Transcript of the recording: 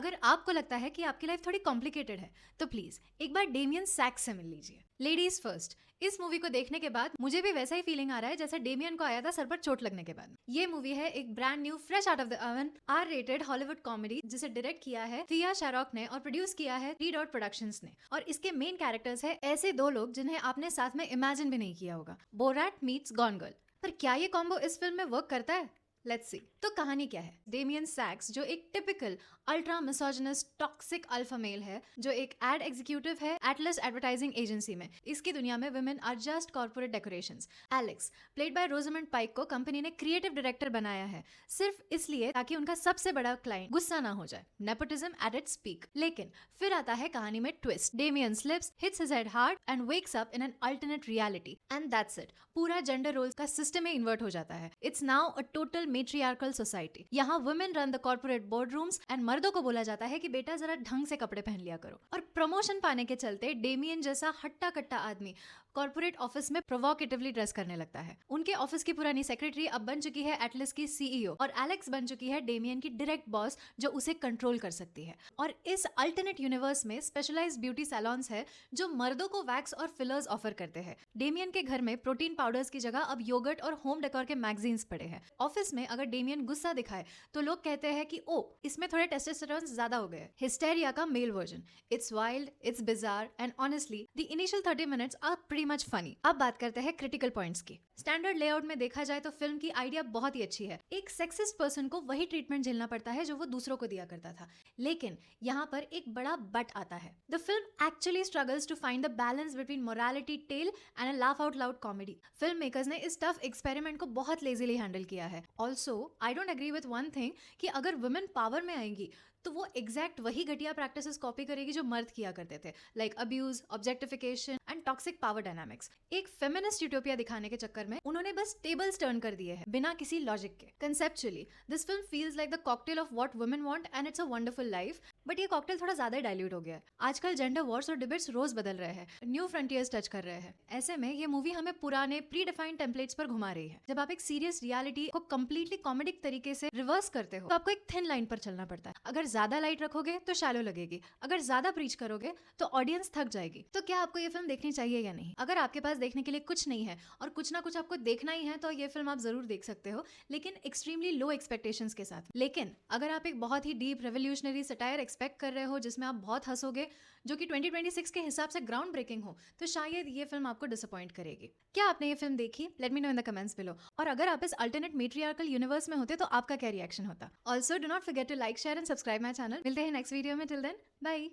अगर आपको लगता है कि आपकी लाइफ थोड़ी कॉम्प्लिकेटेड है तो प्लीज एक बार डेमियन सैक्स से मिल लीजिए। लेडीज फर्स्ट, इस मूवी को देखने के बाद मुझे भी वैसा ही फीलिंग आ रहा है जैसा डेमियन को आया था सर पर चोट लगने के बाद। ये मूवी है एक brand new fresh out of the oven R rated Hollywood comedy जिसे डायरेक्ट किया है थिया शैरॉक ने और प्रोड्यूस किया है 3 डॉट प्रोडक्शंस ने। और इसके मेन कैरेक्टर्स है ऐसे दो लोग जिन्हें आपने साथ में इमेजिन भी नहीं किया होगा, बोरैट मीट्स गॉन गर्ल। पर क्या ये कॉम्बो इस फिल्म में वर्क करता है? Let's see. तो कहानी क्या है? डेमियन सैक्स जो एक typical ultra misogynous toxic alpha male है, जो एक एड एग्जीक्यूटिव है एटलस एडवर्टाइजिंग एजेंसी में। इसकी दुनिया में women are just corporate decorations. Alex played by Rosamund Pike को कंपनी ने क्रिएटिव डायरेक्टर बनाया है सिर्फ इसलिए ताकि उनका सबसे बड़ा क्लाइंट गुस्सा ना हो जाए। Nepotism at its peak. लेकिन फिर आता है कहानी में twist. Damian slips, hits his head hard and wakes up in an alternate reality and that's it. पूरा जेंडर रोल्स का सिस्टम ही इन्वर्ट हो जाता है। It's now a total matriarchal society. यहाँ women run the corporate board rooms and मर्दों को बोला जाता है कि बेटा जरा ढंग से कपड़े पहन लिया करो। और प्रमोशन पाने के चलते डेमियन जैसा हट्टा कट्टा आदमी कॉर्पोरेट ऑफिस में प्रोवोकेटिवली ड्रेस करने लगता है। उनके ऑफिस की पुरानी सेक्रेटरी अब बन चुकी है एटलस की सीईओ और एलेक्स बन चुकी है डेमियन की डायरेक्ट बॉस जो उसे कंट्रोल कर सकती है। और इस अल्टरनेट यूनिवर्स में स्पेशलाइज्ड ब्यूटी सैलॉन्स है जो मर्दों को वैक्स और फिलर्स ऑफर करते हैं। डेमियन के घर में प्रोटीन पाउडर्स की जगह अब योगर्ट और होम डेकोर के मैगजीन्स पड़े हैं। ऑफिस में अगर डेमियन गुस्सा दिखाए तो लोग कहते हैं कि ओ इसमें थोड़े टेस्टोस्टेरोन ज्यादा हो गए। हिस्टेरिया का male version. It's wild, it's bizarre and honestly the initial 30 minutes are pretty much funny. अब बात करते हैं क्रिटिकल पॉइंट्स की। स्टैंडर्ड लेआउट में देखा जाए तो फिल्म की आइडिया बहुत ही अच्छी है। एक सेक्सिस्ट पर्सन को वही ट्रीटमेंट झेलना पड़ता है जो वो दूसरों को दिया करता था। लेकिन यहाँ पर एक बड़ा बट आता है। The film actually struggles to find the balance between morality tale and a laugh out loud comedy. Film makers ने इस टफ एक्सपेरिमेंट को बहुत लेजीली हैंडल किया है। Also I don't agree with one thing कि अगर वुमेन पावर में आएंगी तो वो एग्जैक्ट वही घटिया प्रैक्टिसेस कॉपी करेगी जो मर्द किया करते थे, like abuse, objectification and toxic power dynamics. एक फेमिनिस्ट यूटोपिया दिखाने के चक्कर में उन्होंने बस टेबल्स टर्न कर दिए हैं बिना किसी लॉजिक के। Conceptually this film feels like the cocktail of what women want and it's a wonderful life, but ये कॉकटेल थोड़ा ज्यादा डाइल्यूट हो गया है। आजकल जेंडर वॉर्स और डिबेट्स रोज बदल रहे हैं, न्यू फ्रंटियर्स टच कर रहे हैं। ऐसे में ये मूवी हमें पुराने प्री डिफाइंड टेम्पलेट्स पर घुमा रही है। जब आप एक सीरियस रियलिटी को कंप्लीटली कॉमेडिक तरीके से रिवर्स करते हो तो आपको एक थिन लाइन पर चलना पड़ता है। अगर ज्यादा लाइट रखोगे तो शैलो लगेगी, अगर ज्यादा प्रीच करोगे तो ऑडियंस थक जाएगी। तो क्या आपको ये फिल्म देखनी चाहिए या नहीं? अगर आपके पास देखने के लिए कुछ नहीं है और कुछ ना कुछ आपको देखना ही है तो ये फिल्म आप जरूर देख सकते हो, लेकिन एक्सट्रीमली लो एक्सपेक्टेशंस के साथ। लेकिन अगर आप एक बहुत ही डीप रेवोल्यूशनरी सटायर एक्सपेक्ट कर रहे हो जिसमें आप बहुत हंसोगे, जो कि 2026 के हिसाब से ग्राउंड ब्रेकिंग हो, तो शायद ये फिल्म आपको डिसअपॉइंट करेगी। क्या आपने ये फिल्म देखी? Let me know in the comments below. और अगर आप इस अल्टरनेट मेट्रियार्कल यूनिवर्स में होते तो आपका क्या रिएक्शन होता? Also do not forget to like, share and subscribe my channel. मिलते हैं नेक्स्ट वीडियो में। Till then bye.